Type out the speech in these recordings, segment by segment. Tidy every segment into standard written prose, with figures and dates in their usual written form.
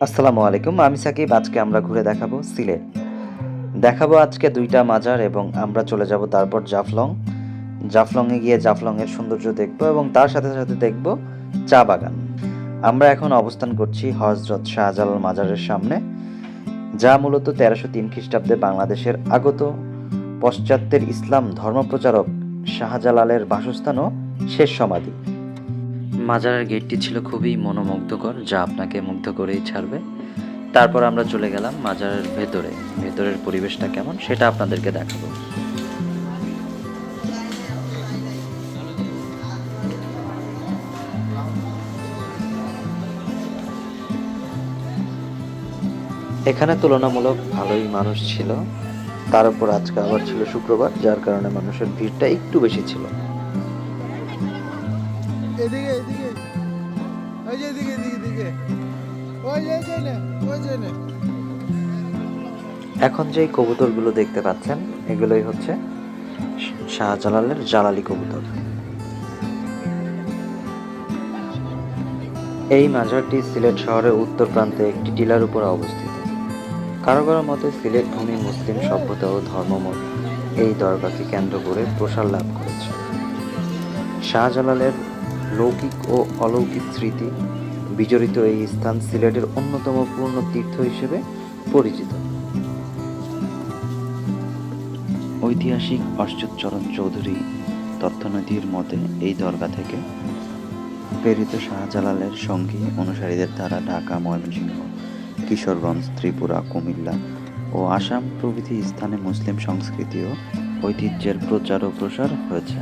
আসসালামু আলাইকুম। আমি সাকিব। আজকে আমরা ঘুরে দেখাবো সিলেট। দেখাবো আজকে ২ টা মাজার এবং আমরা চলে যাব তারপর জাফলং। জাফলংয়ে গিয়ে জাফলংয়ের সৌন্দর্য দেখব এবং তার সাথে, সাথে দেখব চা বাগান। আমরা এখন অবস্থান করছি হযরত শাহজালাল মাজারের সামনে, যা মূলত ১৩০৩ খ্রিস্টাব্দে বাংলাদেশের আগত পাশ্চাত্যের ইসলাম ধর্মপ্রচারক শাহজালালের বাসস্থান ও শেষ সমাধি। মাজারের গেটটি ছিল খুবই মনোমুগ্ধকর, যা আপনাকে মুগ্ধ করেই ছাড়বে। তারপর আমরা চলে গেলাম মাজারের ভেতরে। ভেতরের পরিবেশটা কেমন সেটা আপনাদেরকে দেখাবো। এখানে তুলনামূলক ভালোই মানুষ ছিল। তার উপর আজকে আবার ছিল শুক্রবার, যার কারণে মানুষের ভিড়টা একটু বেশি ছিল। এদিকে এদিকে ওই যে এদিকে এদিকে এদিকে ওই যে না ওই যে না এখন যেই কবুতরগুলো দেখতে পাচ্ছেন, এগুলোই হচ্ছে শাহজালালের জালালি কবুতর। এই মাজারটি সিলেট শহরের উত্তর প্রান্তে একটি টিলার উপর অবস্থিত। কারো কারো মতে সিলেট ভূমি মুসলিম সভ্যতা ও ধর্মমত এই দরগাকে কেন্দ্র করে প্রসার লাভ করেছে। শাহজালালের লৌকিক ও অলৌকিক স্মৃতি বিজড়িত এই স্থান সিলেটের অন্যতম পূর্ণ তীর্থ হিসেবে পরিচিত। ঐতিহাসিক অচ্যুতচরণ চৌধুরী তথ্যনথির মতে এই দরগা থেকে প্রেরিত শাহজালালের সঙ্গী অনুসারীদের দ্বারা ঢাকা, ময়মনসিংহ, কিশোরগঞ্জ, ত্রিপুরা, কুমিল্লা ও আসাম প্রভৃতি স্থানে মুসলিম সংস্কৃতি ও ঐতিহ্যের প্রচার ও প্রসার হয়েছে।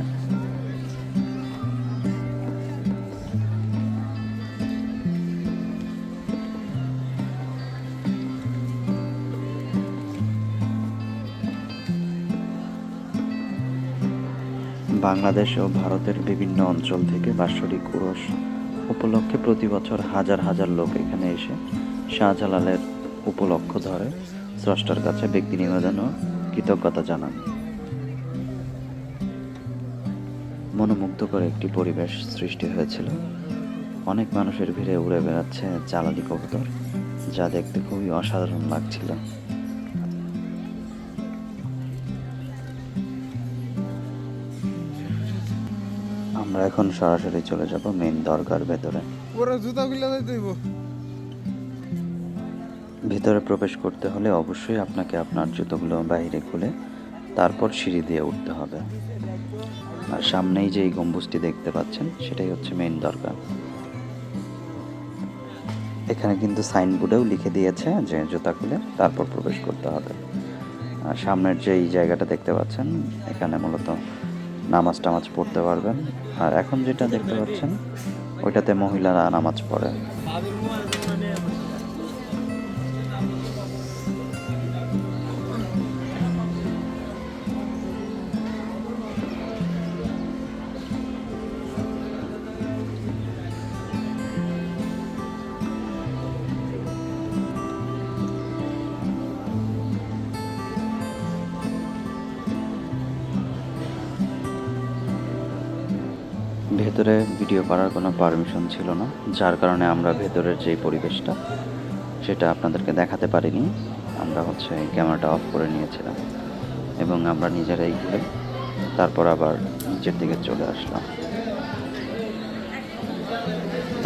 বাংলাদেশ ও ভারতের বিভিন্ন অঞ্চল থেকে বাৎসরিক উরস উপলক্ষে প্রতি বছর হাজার হাজার লোক এখানে এসে শাহজালালের উপলক্ষ ধরে স্রষ্টার কাছে ব্যক্তি নিবেদন ও কৃতজ্ঞতা জানান। মনোমুগ্ধকর একটি পরিবেশ সৃষ্টি হয়েছিল। অনেক মানুষের ভিড়ে উড়ে বেড়াচ্ছে জালালি কবুতর, যা দেখতে খুবই অসাধারণ লাগছিল। আমরা এখন সরাসরি চলে যাব মেইন দরগার ভেতরে। ওরা জুতা খুলে যাইতেইব। ভেতরে প্রবেশ করতে হলে অবশ্যই আপনাকে আপনার জুতোগুলো বাইরে খুলে তারপর সিঁড়ি দিয়ে উঠতে হবে। আর সামনেই যে এই গম্বুজটি দেখতে পাচ্ছেন, সেটাই হচ্ছে মেইন দরগা। এখানে কিন্তু সাইনবোর্ডেও লিখে দিয়েছে যে জুতা খুলে তারপর প্রবেশ করতে হবে। আর সামনের যে এই জায়গাটা দেখতে পাচ্ছেন, এখানে মূলত নামাজ টামাজ পড়তে পারবেন। আর এখন যেটা দেখতে পাচ্ছেন, ওইটাতে মহিলারা নামাজ পড়ে। ভেতরে ভিডিও করার কোনো পারমিশন ছিল না, যার কারণে আমরা ভেতরের যেই পরিবেশটা সেটা আপনাদেরকে দেখাতে পারিনি। আমরা হচ্ছে ক্যামেরাটা অফ করে নিয়েছিলাম এবং আমরা নিজেরাই ঘুরে তারপর আবার নিচের দিকে চলে আসলাম।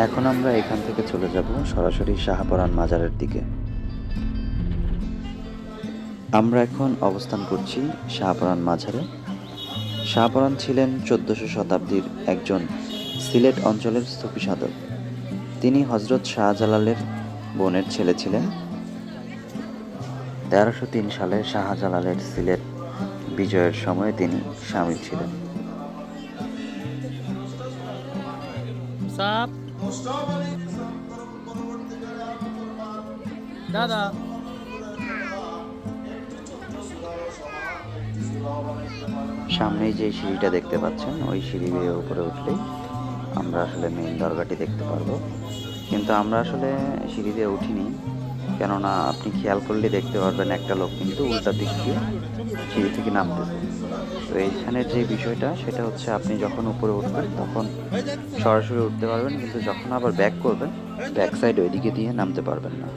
এখন আমরা এখান থেকে চলে যাব সরাসরি শাহপরান মাজারের দিকে। আমরা এখন অবস্থান করছি শাহপরান মাজারে। শাহপরান ছিলেন ১৪০০ শতাব্দীর একজন সিলেট অঞ্চলের সুফি সাধক। তিনি হযরত শাহজালালের বোনের ছেলে ছিলেন। ১৩০৩ সালে শাহজালালের সিলেট বিজয়ের সময় তিনি শামিল ছিলেন। সাপ দাদা সামনেই যে সিঁড়িটা দেখতে পাচ্ছেন, ওই সিঁড়ি বেয়ে উপরে উঠলেই আমরা আসলে মেইন দরগাটি দেখতে পারবো। কিন্তু আমরা আসলে সিঁড়ি দিয়ে উঠিনি, কেননা আপনি খেয়াল করলে দেখতে পারবেন একটা লোক কিন্তু উল্টা দিক দিয়ে সিঁড়ি থেকে নামতেছে। তো এইখানের যে বিষয়টা সেটা হচ্ছে আপনি যখন উপরে উঠবেন তখন সরাসরি উঠতে পারবেন, কিন্তু যখন আবার ব্যাক করবেন ব্যাক সাইড ওইদিকে দিয়ে নামতে পারবেন না।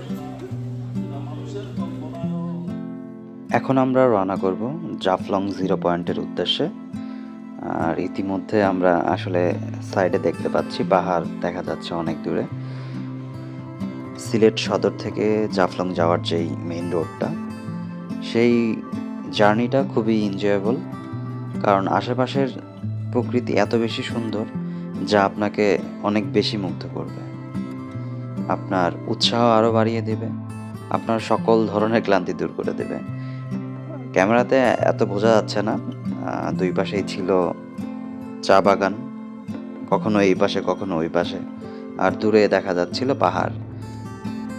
এখন আমরা রওনা করব জাফলং 0 পয়েন্টের উদ্দেশ্যে। আর ইতিমধ্যে আমরা আসলে সাইডে দেখতে পাচ্ছি পাহাড় দেখা যাচ্ছে অনেক দূরে। সিলেট সদর থেকে জাফলং যাওয়ার যেই মেইন রোডটা, সেই জার্নিটা খুবই এনজয়েবল, কারণ আশেপাশের প্রকৃতি এত বেশি সুন্দর যা আপনাকে অনেক বেশি মুগ্ধ করবে, আপনার উৎসাহ আরও বাড়িয়ে দেবে, আপনার সকল ধরনের ক্লান্তি দূর করে দেবে। ক্যামেরাতে এত বোঝা যাচ্ছে না, দুই পাশেই ছিল চা বাগান, কখনো এই পাশে কখনো ওই পাশে, আর দূরে দেখা যাচ্ছিল পাহাড়।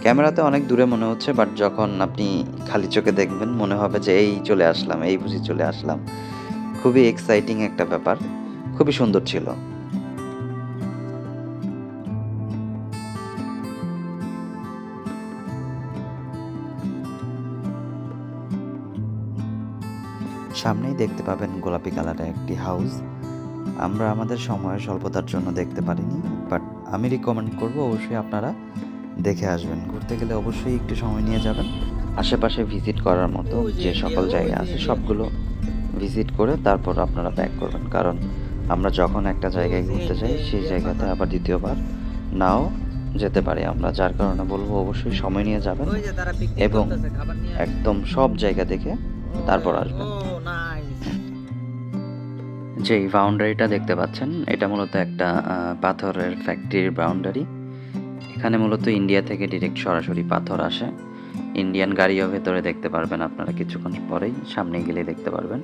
ক্যামেরাতে অনেক দূরে মনে হচ্ছে, বাট যখন আপনি খালি চোখে দেখবেন মনে হবে যে এই চলে আসলাম, এই বুঝি চলে আসলাম। খুবই এক্সাইটিং একটা ব্যাপার, খুবই সুন্দর ছিল। সামনেই দেখতে পাবেন গোলাপি কালারের একটি হাউস। আমরা আমাদের সময়ের স্বল্পতার জন্য দেখতে পারিনি, বাট আমি রিকমেন্ড করব অবশ্যই আপনারা দেখে আসবেন। ঘুরতে গেলে অবশ্যই একটু সময় নিয়ে যাবেন, আশেপাশে ভিজিট করার মতো যে সকল জায়গা আছে সবগুলো ভিজিট করে তারপর আপনারা ব্যাক করবেন, কারণ আমরা যখন একটা জায়গায় ঘুরতে যাই সেই জায়গাতে আবার দ্বিতীয়বার নাও যেতে পারি আমরা, যার কারণে বলবো অবশ্যই সময় নিয়ে যাবেন এবং একদম সব জায়গা দেখে তারপর আসবেন। যে বাউন্ডারিটা দেখতে পাচ্ছেন এটা মূলত একটা পাথরের ফ্যাক্টরির বাউন্ডারি। এখানে মূলত ইন্ডিয়া থেকে ডিরেক্ট সরাসরি পাথর আসে। ইন্ডিয়ান গাড়িও ভেতরে দেখতে পারবেন আপনারা, কিছুক্ষণ পরেই সামনে গেলে দেখতে পারবেন।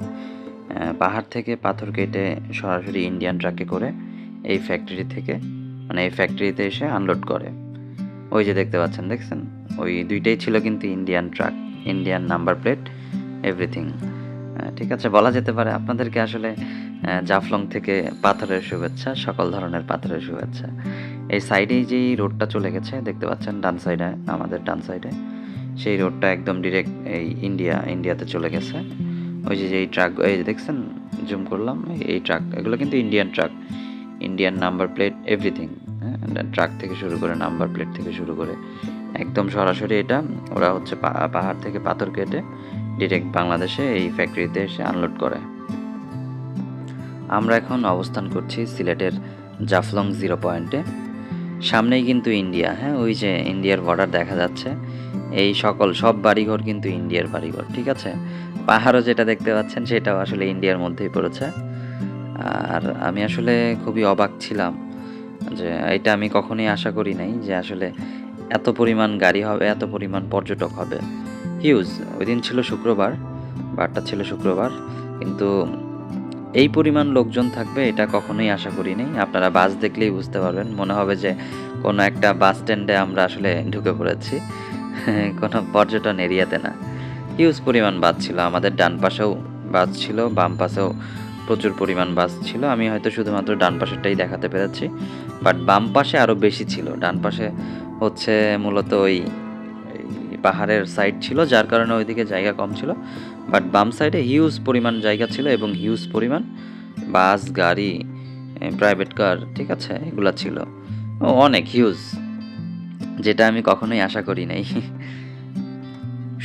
পাহাড় থেকে পাথর কেটে সরাসরি ইন্ডিয়ান ট্রাকে করে এই ফ্যাক্টরি থেকে, মানে এই ফ্যাক্টরিতে এসে আনলোড করে। ওই যে দেখতে পাচ্ছেন, দেখছেন ওই দুইটাই ছিল কিন্তু Indian truck, Indian number plate, everything. ঠিক আছে, বলা যেতে পারে আপনাদেরকে আসলে জাফলং থেকে পাথরের শুভেচ্ছা, সকল ধরনের পাথরের শুভেচ্ছা। এই সাইডেই যেই রোডটা চলে গেছে দেখতে পাচ্ছেন ডান সাইডে, আমাদের ডান সাইডে সেই রোডটা একদম ডিরেক্ট এই ইন্ডিয়াতে চলে গেছে। ওই যে যেই ট্রাক, এই যে দেখছেন জুম করলাম, এই ট্রাক এগুলো কিন্তু Indian truck, Indian number plate everything. হ্যাঁ, ট্রাক থেকে শুরু করে নাম্বার প্লেট থেকে শুরু করে একদম সরাসরি এটা ওরা হচ্ছে পাহাড় থেকে পাথর কেটে ডিরেক্ট বাংলাদেশে এই ফ্যাক্টরিতে এসে আনলোড করে। আমরা এখন অবস্থান করছি সিলেটের জাফলং 0 পয়েন্টে। সামনেই কিন্তু ইন্ডিয়া, হ্যাঁ ওই যে ইন্ডিয়ার বর্ডার দেখা যাচ্ছে। এই সব বাড়িঘর কিন্তু ইন্ডিয়ার বাড়িঘর, ঠিক আছে। পাহাড়ও যেটা দেখতে পাচ্ছেন সেটাও আসলে ইন্ডিয়ার মধ্যেই পড়েছে। আর আমি আসলে খুবই অবাক ছিলাম যে এটা আমি কখনোই আশা করি নাই যে আসলে এত পরিমাণ গাড়ি হবে, এত পরিমাণ পর্যটক হবে, হিউজ। ওই দিন ছিল শুক্রবার, বারটা ছিল শুক্রবার, কিন্তু এই পরিমাণ লোকজন থাকবে এটা কখনোই আশা করি নাই। আপনারা বাস দেখলেই বুঝতে পারবেন, মনে হবে যে কোনো একটা বাস স্ট্যান্ডে আমরা আসলে ঢুকে পড়েছি, কোনো পর্যটন এরিয়াতে না। হিউজ পরিমাণ বাস ছিল, আমাদের ডান পাশেও বাস ছিল, বাম পাশেও প্রচুর পরিমাণ বাস ছিল। আমি হয়তো শুধুমাত্র ডান পাশেরটাই দেখাতে পেরেছি, বাট বাম পাশে আরও বেশি ছিল। ডান পাশে হচ্ছে মূলত ওই পাহাড়ের সাইড ছিল, যার কারণে ওইদিকে জায়গা কম ছিল, বাট বাম সাইডে হিউজ পরিমাণ জায়গা ছিল এবং হিউজ পরিমাণ বাস, গাড়ি, প্রাইভেট কার, ঠিক আছে, এগুলা ছিল অনেক হিউজ, যেটা আমি কখনোই আশা করি নাই।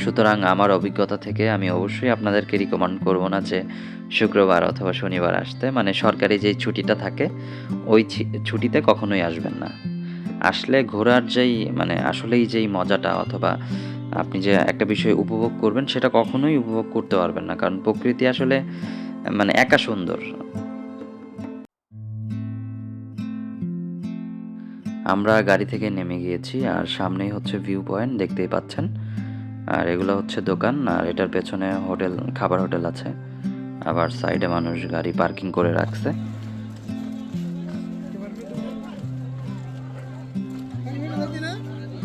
সুতরাং আমার অভিজ্ঞতা থেকে আমি অবশ্যই আপনাদেরকে রিকমেন্ড করব না যে শুক্রবার অথবা শনিবার আসতে, মানে সরকারি যেই ছুটিটা থাকে ওই ছুটিতে কখনোই আসবেন না। আসলে ঘোরার যেই মানে আসলেই যেই মজাটা অথবা আপনি যে একটা বিষয় উপভোগ করবেন সেটা কখনোই উপভোগ করতে পারবেন না, কারণ প্রকৃতি আসলে মানে একা সুন্দর। আমরা গাড়ি থেকে নেমে গিয়েছি আর সামনেই হচ্ছে ভিউ পয়েন্ট দেখতেই পাচ্ছেন, আর এগুলো হচ্ছে দোকান, আর এটার পেছনে হোটেল, খাবার হোটেল আছে, আবার সাইডে মানুষ গাড়ি পার্কিং করে রাখছে।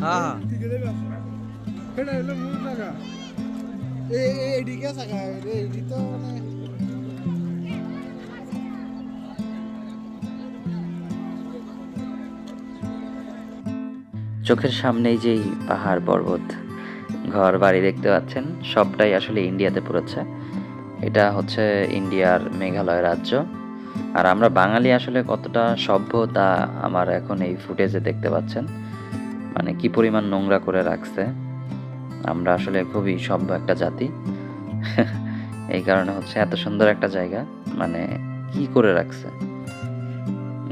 হ্যাঁ এটা হলো মূল জায়গা। এইদিকে জায়গা এইদি তো মানে চোখের সামনেই যেই পাহাড় পর্বত ঘর বাড়ি দেখতে পাচ্ছেন সবটাই আসলে ইন্ডিয়াতে পড়েছে। এটা হচ্ছে ইন্ডিয়ার মেঘালয় রাজ্য। আর আমরা বাঙালি আসলে কতটা সভ্য তা আমার এখন এই ফুটেজে দেখতে পাচ্ছেন। মানে কি পরিমাণ নোংরা করে রাখছে। আমরা আসলে খুবই সভ্য একটা জাতি। এই কারণে হচ্ছে এত সুন্দর একটা জায়গা মানে কি করে রাখছে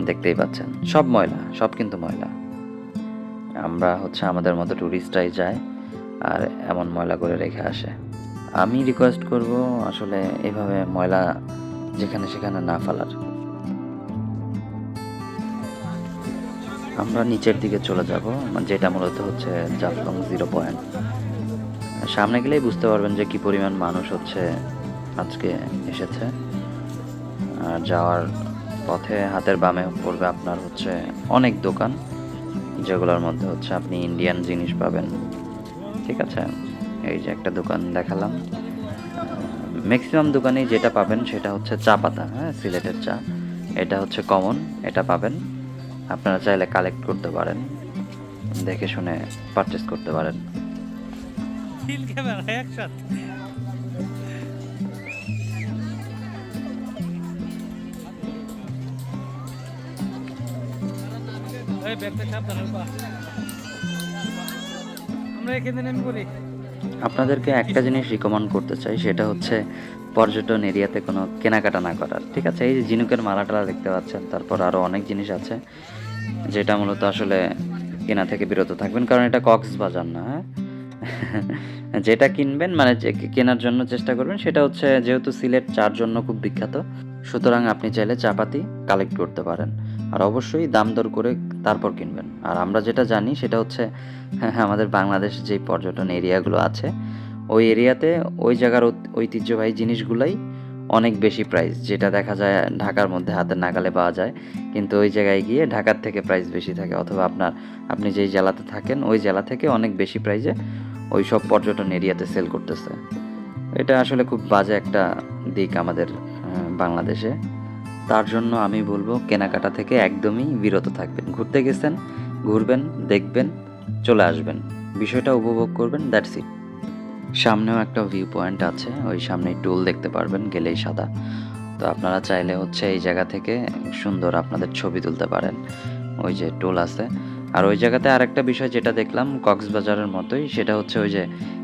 দেখতেই পাচ্ছেন। সব ময়লা, সব কিন্তু ময়লা। আমরা হচ্ছে আমাদের মতো টুরিস্টরাই যায় আর এমন ময়লা করে রেখে আসে। আমি রিকোয়েস্ট করব আসলে এভাবে ময়লা যেখানে সেখানে না ফেলার। আমরা নিচের দিকে চলে যাব, যেটা মূলত হচ্ছে জাফলং 0 পয়েন্ট। সামনে গেলেই বুঝতে পারবেন যে কি পরিমাণ মানুষ হচ্ছে আজকে এসেছে। আর যাওয়ার পথে হাতের বামে পড়বে আপনার হচ্ছে অনেক দোকান, যেগুলোর মধ্যে হচ্ছে আপনি ইন্ডিয়ান জিনিস পাবেন। ঠিক আছে, এই যে একটা দোকান দেখালাম। ম্যাক্সিমাম দোকানেই যেটা পাবেন সেটা হচ্ছে চা পাতা, হ্যাঁ, সিলেটের চা। এটা হচ্ছে কমন, এটা পাবেন। আপনারা চাইলে কালেক্ট করতে পারেন, দেখে শুনে পারচেস করতে পারেন। তিন ক্যামেরা একসাথে। এই ব্যাগটা সাবধানে উঠবা। আমরা এখানে নেমে পড়ি। আপনাদেরকে একটা জিনিস রিকমেন্ড করতে চাই, সেটা হচ্ছে পর্যটন এরিয়াতে কোনো কেনাকাটা না করার। ঠিক আছে, এই যে ঝিনুকের মালাটালা দেখতে পাচ্ছেন, তারপর আরও অনেক জিনিস আছে যেটা মূলত আসলে কেনা থেকে বিরত থাকবেন, কারণ এটা কক্সবাজার না। হ্যাঁ, যেটা কিনবেন মানে যে কেনার জন্য চেষ্টা করবেন সেটা হচ্ছে, যেহেতু সিলেট চার জন্য খুব বিখ্যাত, সুতরাং আপনি চাইলে চাপাতি কালেক্ট করতে পারেন। আর অবশ্যই দাম দর করে তারপর কিনবেন। আর আমরা যেটা জানি সেটা হচ্ছে, হ্যাঁ, আমাদের বাংলাদেশ যে পর্যটন এরিয়াগুলো আছে ওই এরিয়াতে ওই জায়গার ঐতিহ্যবাহী জিনিসগুলাই অনেক বেশি প্রাইস, যেটা দেখা যায় ঢাকার মধ্যে হাতের নাগালে পাওয়া যায়, কিন্তু ওই জায়গায় গিয়ে ঢাকার থেকে প্রাইস বেশি থাকে, অথবা আপনি যেই জেলাতে থাকেন ওই জেলা থেকে অনেক বেশি প্রাইসে ওই সব পর্যটন এরিয়াতে সেল করতেছে। এটা আসলে খুব বাজে একটা দিক আমাদের বাংলাদেশে। তার জন্য আমি বলবো কেনাকাটা থেকে একদমই বিরত থাকবেন। ঘুরতে গেছেন, ঘুরবেন, দেখবেন, চলে আসবেন, বিষয়টা উপভোগ করবেন, দ্যাটস ইট। সামনেও একটা ভিউ পয়েন্ট আছে, ওই সামনে টোল দেখতে পারবেন গেলেই সাদা। তো আপনারা চাইলে হচ্ছে এই জায়গা থেকে সুন্দর আপনাদের ছবি তুলতে পারেন, ওই যে টোল আছে। আর ওই জায়গাতে আরেকটা বিষয় যেটা দেখলাম কক্সবাজারের মতোই, সেটা হচ্ছে ওই যে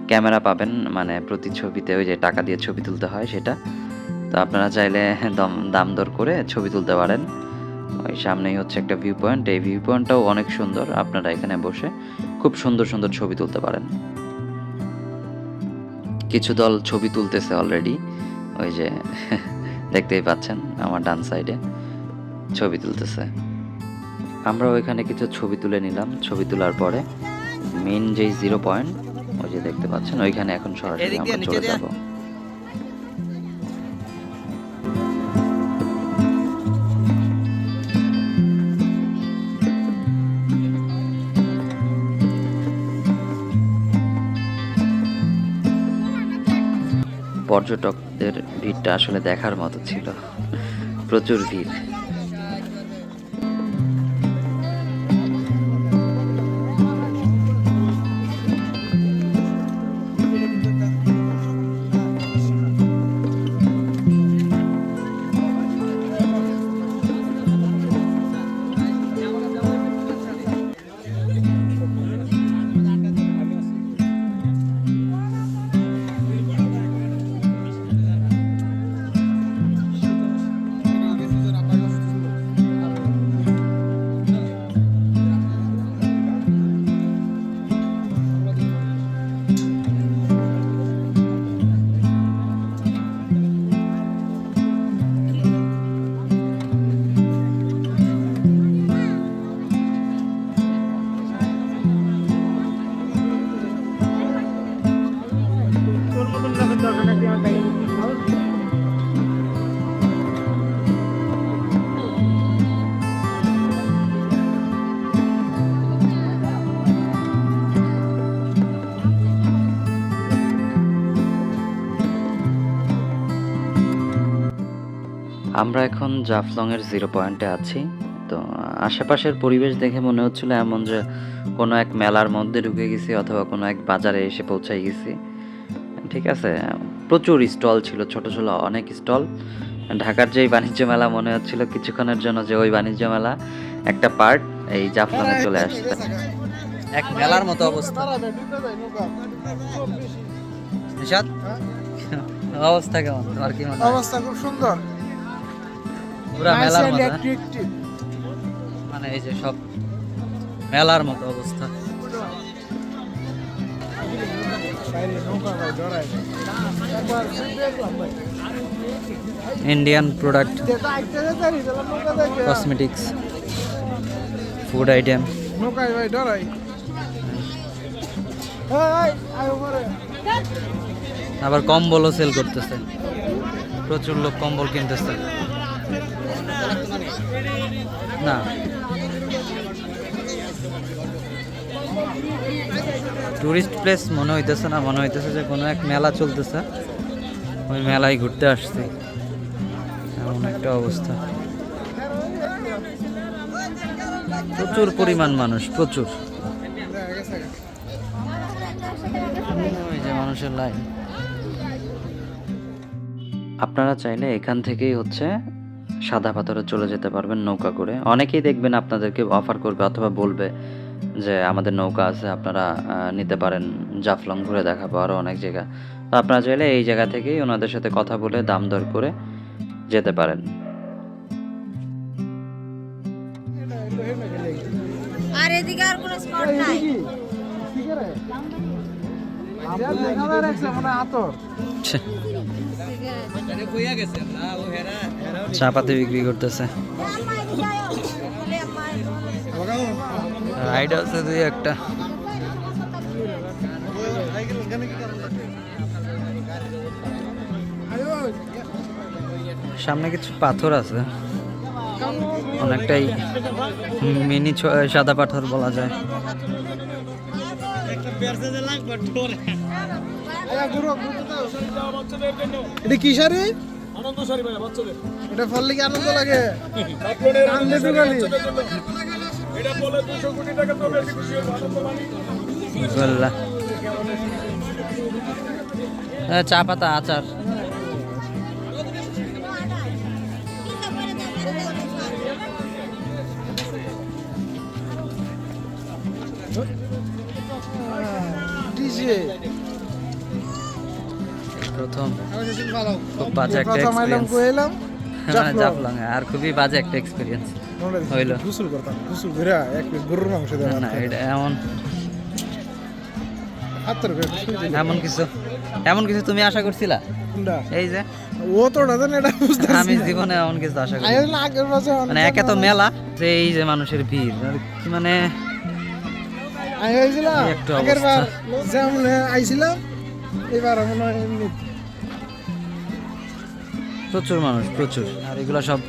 ক্যামেরা পাবেন, মানে প্রতি ছবিতে ওই যে টাকা দিয়ে ছবি তুলতে হয় সেটা। তো আপনারা চাইলে দাম দর করে ছবি তুলতে পারেন। ওই সামনেই হচ্ছে একটা ভিউ পয়েন্ট, এই ভিউ পয়েন্টটাও অনেক সুন্দর, আপনারা এখানে বসে খুব সুন্দর সুন্দর ছবি তুলতে পারেন। কিছু দল ছবি তুলতেছে অলরেডি, ওই যে দেখতেই পাচ্ছেন আমার ডান সাইডে ছবি তুলতেছে। আমরা ওইখানে কিছু ছবি তুলে নিলাম। ছবি তোলার পরে মেইন যেই 0 পয়েন্ট ওই যে দেখতে পাচ্ছেন ওইখানে এখন সরাসরি আমরা চলে যাব। পর্যটকদের ভিড়টা আসলে দেখার মতো ছিল, প্রচুর ভিড়। আমরা এখন জাফলংয়ের 0 পয়েন্টে আছি। তো আশেপাশের পরিবেশ দেখে মনে হচ্ছিল এমন যে কোনো এক মেলার মধ্যে ঢুকে গেছি অথবা কোনো এক বাজারে এসে পৌঁছাই গেছি। ঠিক আছে, প্রচুর স্টল ছিল, ছোট ছোট অনেক স্টল। ঢাকার যেই বাণিজ্য মেলা মনে হচ্ছিল কিছুক্ষণের জন্য যে ওই বাণিজ্য মেলা একটা পার্ট এই জাফলংয়ে চলে আসছে। এক মেলার মতো অবস্থা। নিশাদ, অবস্থা কেমন তোমার, কি মনে হয়? অবস্থা খুব সুন্দর, পুরা মেলার মতো, হ্যাঁ? অ্যাট্রাকটিভ। মানে এই যে সব মেলার মতো অবস্থা। Indian product, cosmetics, food item. নৌকায় ভাই ডরাই। আবার কম্বলও সেল করতেছে, প্রচুর লোক কম্বল কিনতেছে। না, টুরিস্ট প্লেস মনে হইতেছে না, মনে হইতেছে যে কোনো এক মেলা চলতেছে, ওই মেলায় ঘুরতে আসছি, এমন একটা অবস্থা। প্রচুর পরিমাণ মানুষ, প্রচুর। ওই যে মানুষের লাইন। আপনারা চাইলে এখান থেকেই হচ্ছে সাদা পাথরে চলে যেতে পারবেন নৌকা করে। অনেকেই দেখবেন আপনাদেরকে অফার করবে অথবা বলবে যে আমাদের নৌকা আছে, আপনারা নিতে পারেন, জাফলং ঘুরে দেখাবো আরও অনেক জায়গা। তো আপনারা চাইলে এই জায়গা থেকেই ওনাদের সাথে কথা বলে দাম দর করে যেতে পারেন। আর এদিকে আর কোনো স্পট নাই। চা পাতি বিক্রি করতেছে, রাইড আছে দুই একটা। সামনে কিছু পাথর আছে, অনেকটাই মিনি সাদা পাথর বলা যায়। এটা কি শাড়ি? এটা ফললে কি আনন্দ লাগে? কান্দে তো খালি। চা পাতা, আচার। ডিজে প্রথম ভালো, খুব বাজে একটা প্রথম আইলাম এক্সপেরিয়েন্স, কইলাম মানে জাফলং আর খুবই বাজে একটা এক্সপেরিয়েন্স হইলো। গোসল করতাম, গোসল করে এক পিস গরুর মাংস দেওয়া না এটা এমন হাতের এমন কিছু তুমি আশা করছিলা? এই যে ও তো দাদা এটা বুঝতে আমি জীবনে এমন কিছু আশা করি আইল না আগের বছর মানে একে তো মেলা, যে এই যে মানুষের ভিড়, কি মানে আই হইছিলাম এই একটা আগের বার অবস্থা। যেমন আইছিলাম, এবার মনে হয় এমনি প্রচুর মানুষ, প্রচুর। আর এগুলো সব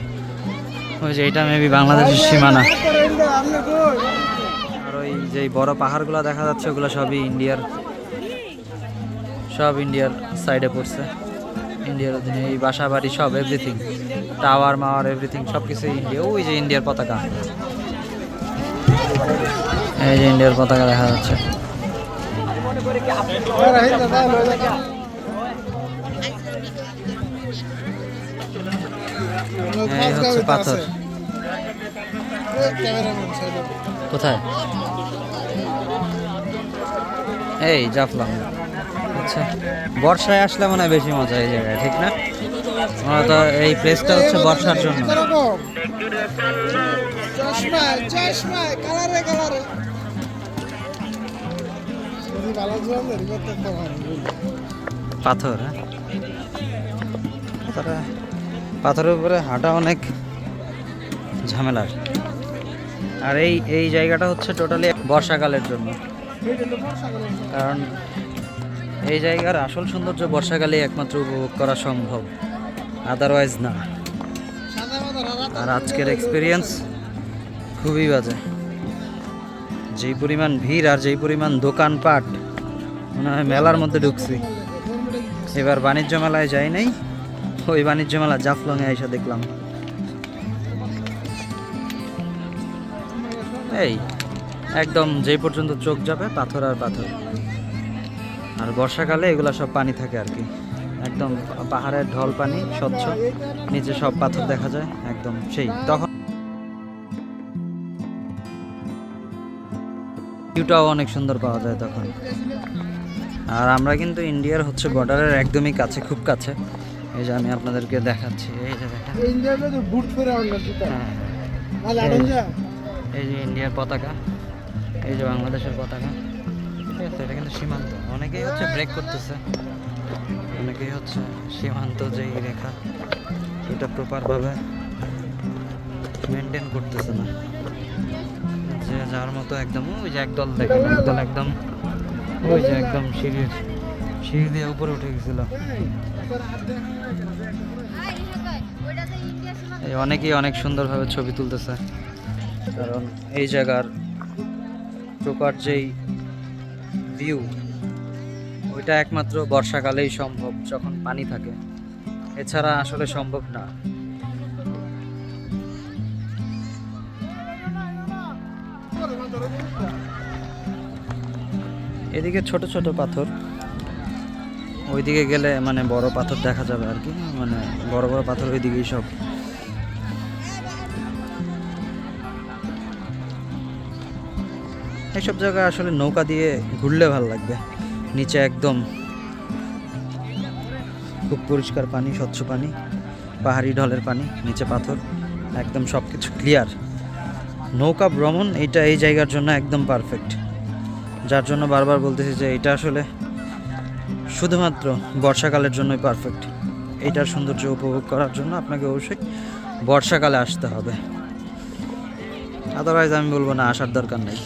ওই যে এটা মেবি বাংলাদেশের সীমানা। আপনি কই? আর ওই যে বড় পাহাড়গুলো দেখা যাচ্ছে ওগুলো সবই ইন্ডিয়ার, সব ইন্ডিয়ার সাইডে পড়ছে, ইন্ডিয়ার অধীনে। এই বাসা বাড়ি সব এভরিথিং, টাওয়ার মাওয়ার এভরিথিং সব কিছুই ইন্ডিয়া। ওই যে ইন্ডিয়ার পতাকা, এই যে ইন্ডিয়ার পতাকা দেখা যাচ্ছে। এই হচ্ছে পাথর। কোথায়? এই জাফলং। আচ্ছা, বর্ষায় আসলে মনে হয় বেশি মজা এই জায়গায়, ঠিক না? তো এই প্লেসটা হচ্ছে বর্ষার জন্য। পাথর, হ্যাঁ, পাথরের উপরে হাঁটা অনেক ঝামেলার। আর এই জায়গাটা হচ্ছে টোটালি বর্ষাকালের জন্য, কারণ এই জায়গার আসল সৌন্দর্য বর্ষাকালে একমাত্র উপভোগ করা সম্ভব, আদারওয়াইজ না। আর আজকের এক্সপিরিয়েন্স খুবই বাজে, যেই পরিমাণ ভিড় আর যেই পরিমাণ দোকানপাট, মনে হয় মেলার মধ্যে ঢুকছি। এবার বাণিজ্য মেলায় যাই নাই, ওই বাণিজ্য মেলা জাফলংয়ে এসে দেখলাম। এই একদম যেই পর্যন্ত চোখ যাবে পাথর আর পাথর। আর বর্ষাকালে এগুলা সব পানি থাকে আর কি। একদম পাহাড়ের ঢল পানি স্বচ্ছ, নিচে সব পাথর দেখা যায় একদম সেই। তখন ভিউটাও অনেক সুন্দর পাওয়া যায় তখন। আর আমরা কিন্তু ইন্ডিয়ার হচ্ছে বর্ডারের একদমই কাছে, খুব কাছে। এই যে আমি আপনাদেরকে দেখাচ্ছি, এই যে দেখেন, ইন্ডিয়াতে তো বুট পরে আনলাম জুতা হ্যাঁ, আলা আড়ঞ্জা এই যে ইন্ডিয়ার পতাকা, এই যে বাংলাদেশের পতাকা, ঠিক আছে? এটা কিন্তু সীমান্ত, অনেকেই হচ্ছে ব্রেক করতেছে, অনেকেই হচ্ছে সীমান্ত যেই রেখা এটা প্রপারভাবে মেনটেন করতেছে না, যে যার মতো একদম ওই যে একদল দেখেন, একদল একদম ওই যে একদম সিঁড়ি দিয়ে উপরে উঠে গেছিল। এই অনেকেই অনেক সুন্দরভাবে ছবি তুলতেছে, কারণ এই জায়গার প্রপার যেই ভিউ ওইটা একমাত্র বর্ষাকালেই সম্ভব, যখন পানি থাকে, এছাড়া আসলে সম্ভব না। এদিকে ছোট ছোট পাথর, ওইদিকে গেলে মানে বড় পাথর দেখা যাবে আর কি, মানে বড় বড় পাথর ওইদিকেই সব। এইসব জায়গায় আসলে নৌকা দিয়ে ঘুরলে ভালো লাগবে, নিচে একদম খুব পরিষ্কার পানি, স্বচ্ছ পানি, পাহাড়ি ঢলের পানি, নিচে পাথর, একদম সব কিছু ক্লিয়ার। নৌকা ভ্রমণ এইটা এই জায়গার জন্য একদম পারফেক্ট, যার জন্য বারবার বলতেছি যে এটা আসলে শুধুমাত্র বর্ষাকালের জন্যই পারফেক্ট। এইটার সৌন্দর্য উপভোগ করার জন্য আপনাকে অবশ্যই বর্ষাকালে আসতে হবে, আদারওয়াইজ আমি বলবো না, আসার দরকার নেই।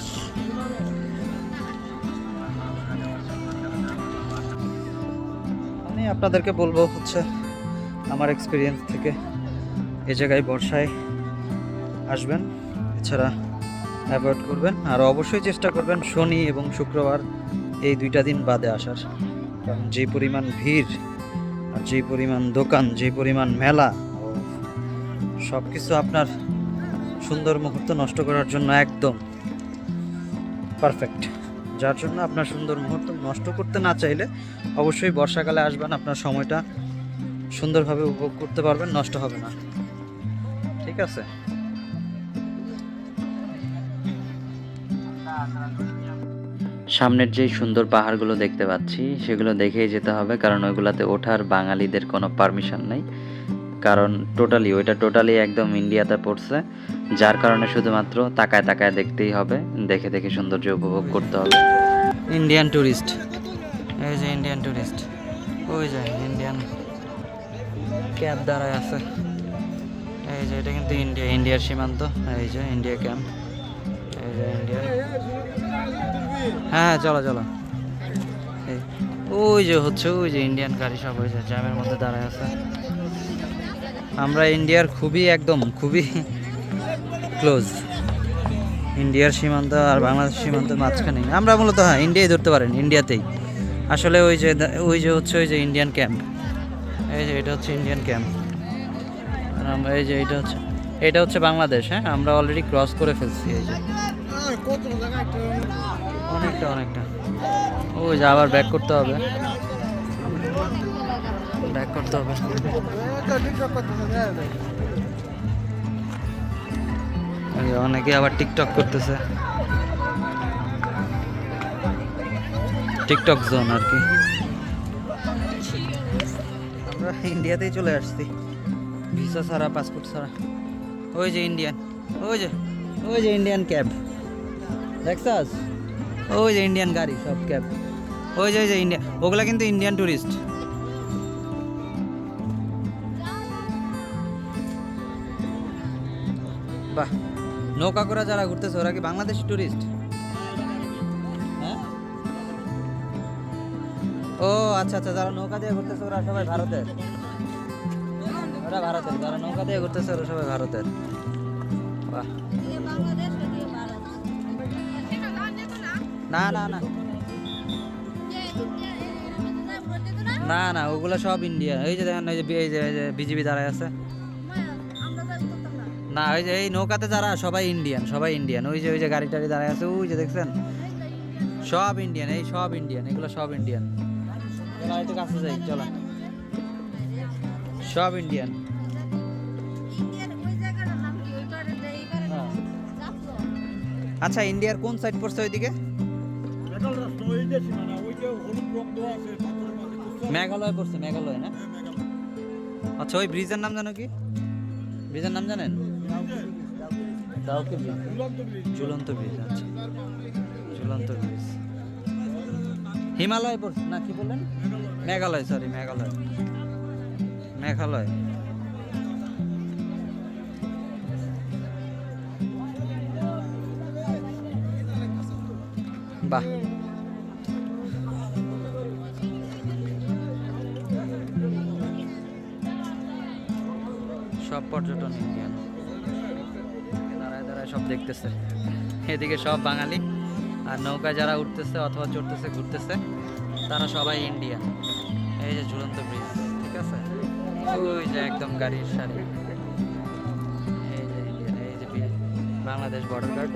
আমি আপনাদেরকে বলবো হচ্ছে আমার এক্সপিরিয়েন্স থেকে, এই জায়গায় বর্ষায় আসবেন, এছাড়া অ্যাভয়েড করবেন। আর অবশ্যই চেষ্টা করবেন শনি এবং শুক্রবার এই দুইটা দিন বাদে আসার, কারণ যে পরিমাণ ভিড় আর যে পরিমাণ দোকান, যে পরিমাণ মেলা, সব কিছু আপনার সুন্দর মুহূর্ত নষ্ট করার জন্য একদম পারফেক্ট। যার জন্য আপনার সুন্দর মুহূর্ত নষ্ট করতে না চাইলে অবশ্যই বর্ষাকালে আসবেন, আপনার সময়টা সুন্দরভাবে উপভোগ করতে পারবেন, নষ্ট হবে না। ঠিক আছে? সামনের যেই সুন্দর পাহাড়গুলো দেখতে পাচ্ছি সেগুলো দেখেই যেতে হবে, কারণ ওইগুলাতে ওঠার বাঙালিদের কোনো পারমিশন নেই, কারণ ওইটা টোটালি একদম ইন্ডিয়াতে পড়ছে, যার কারণে শুধুমাত্র তাকায় তাকায় দেখতেই হবে, দেখে দেখে সৌন্দর্য উপভোগ করতে হবে। ইন্ডিয়ান ট্যুরিস্ট, এই যে ইন্ডিয়ান ট্যুরিস্ট, ওই যে ইন্ডিয়ান ক্যাব দাঁড়ায় আছে, এই যে এটা কিন্তু ইন্ডিয়ার সীমান্ত, এই যে ইন্ডিয়া ক্যাম্প, এই যে ইন্ডিয়ান। হ্যাঁ চলো চলো, ওই যে হচ্ছে ওই যে ইন্ডিয়ান গাড়ি সব ওই যে জ্যামের মধ্যে দাঁড়ায় আছে। আমরা ইন্ডিয়ার খুবই ক্লোজ, ইন্ডিয়ার সীমান্ত আর বাংলাদেশ সীমান্তের মাঝখানেই আমরা মূলত। হ্যাঁ, ইন্ডিয়াই ধরতে পারেন, ইন্ডিয়াতেই আসলে ওই যে হচ্ছে ওই যে ইন্ডিয়ান ক্যাম্প, এই যে এটা হচ্ছে ইন্ডিয়ান ক্যাম্প, আর আমরা এই যে এটা হচ্ছে বাংলাদেশ। হ্যাঁ, আমরা অলরেডি ক্রস করে ফেলছি, এই যে কত জায়গা অনেকটা ওই যে আবার ব্যাক করতে হবে, এই যে অনেকে আবার টিকটক করতেছে, টিকটক জোন আর কি। আমরা ইন্ডিয়াতেই চলে আসছি, ভিসা ছাড়া, পাসপোর্ট ছাড়া। ওই যে ইন্ডিয়ান ক্যাব দেখছাস, ওই যে ইন্ডিয়ান গাড়ি সব ক্যাব, ওই যে ইন্ডিয়া, ওগুলা কিন্তু ইন্ডিয়ান ট্যুরিস্ট। বাহ, নৌকা করে যারা ঘুরতেছে ওরা কি বাংলাদেশি ট্যুরিস্ট? হ্যাঁ, ও আচ্ছা, যারা নৌকা দিয়ে ঘুরতেছে ওরা সবাই ভারতের, যারা নৌকা দিয়ে ঘুরতেছে ওরা সবাই ভারতের। বাহ, না ওগুলো সব ইন্ডিয়া। এই যে দেখেন, এই যে বিজিবি দাঁড়ায় আছে, না ওই যে এই নৌকাতে যারা সবাই ইন্ডিয়ান, ওই যে গাড়ি টাড়ি দাঁড়ায় আছে, ওই যে দেখছেন, সব ইন্ডিয়ান, এগুলো সব ইন্ডিয়ান। চলো একটু কাছে যাই, চলো। সব ইন্ডিয়ান। ইন্ডিয়ার ওই জায়গাটার নাম কি? ওই পারে এই পারে হ্যাঁ। জাফলং। আচ্ছা ইন্ডিয়ার কোন সাইড পড়ছে ওইদিকে? মেঘালয় পড়ছে, মেঘালয় না? আচ্ছা ওই ব্রিজের নাম জানো কি? ব্রিজের নাম জানেন? ডাউকি ব্রিজ, ঝুলন্ত ব্রিজ। আচ্ছা ঝুলন্ত ব্রিজ। হিমালয় পড়ছে না, কি বললেন? মেঘালয়, সরি মেঘালয়, মেঘালয়। বাহ, সব পর্যটন ইন্ডিয়ান, দাঁড়ায় দাঁড়ায় সব দেখতেছে। এদিকে সব বাঙালি, আর নৌকায় যারা উঠতেছে অথবা চড়তেছে ঘুরতেছে তারা সবাই ইন্ডিয়ান। এই যে ঝুলন্ত ব্রিজ, ঠিক আছে, ওই যে একদম গাড়ির সারি, এই যে ইন্ডিয়ান, এই যে বাংলাদেশ বর্ডার গার্ড।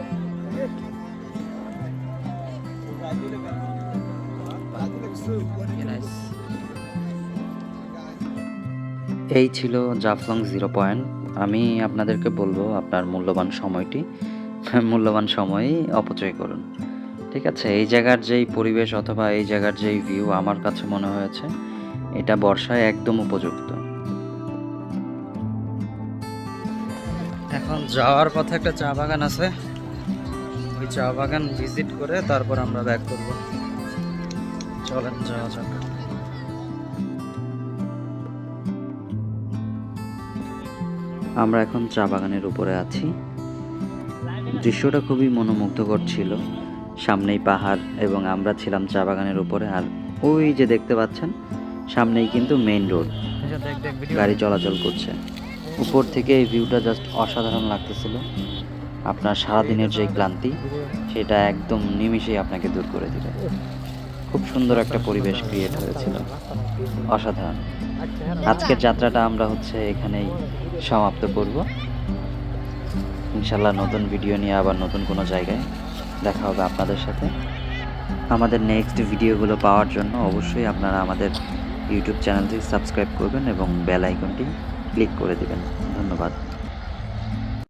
এই ছিল জাফলং 0 পয়েন্ট। আমি আপনাদেরকে বলবো আপনার মূল্যবান সময়ই অপচয় করুন, ঠিক আছে। এই জায়গার যেই পরিবেশ অথবা এই জায়গার যেই ভিউ আমার কাছে মনে হয়েছে এটা বর্ষায় একদম উপযুক্ত। এখন যাওয়ার পথে একটা চা বাগান আছে, ওই চা বাগান ভিজিট করে তারপর আমরা ব্যাক করব। চলেন যাওয়া যাক। আমরা এখন চা বাগানের উপরে আছি। দৃশ্যটা খুবই মনোমুগ্ধকর ছিল। সামনেই পাহাড় এবং আমরা ছিলাম চা বাগানের উপরে। আর ওই যে দেখতে পাচ্ছেন সামনেই কিন্তু মেইন রোড, গাড়ি চলাচল করছে। উপর থেকে এই ভিউটা জাস্ট অসাধারণ লাগতেছিল। আপনার সারাদিনের যে ক্লান্তি সেটা একদম নিমিষেই আপনাকে দূর করে দিবে। খুব সুন্দর একটা পরিবেশ ক্রিয়েট হয়েছিল, অসাধারণ। আজকের যাত্রাটা আমরা এখানেই সমাপ্ত করব। ইনশাল্লাহ নতুন ভিডিও নিয়ে আবার নতুন কোনো জায়গায় দেখা হবে আপনাদের সাথে। আমাদের নেক্সট ভিডিওগুলো পাওয়ার জন্য অবশ্যই আপনারা আমাদের ইউটিউব চ্যানেলটি সাবস্ক্রাইব করবেন এবং বেল আইকনটি ক্লিক করে দিবেন। ধন্যবাদ।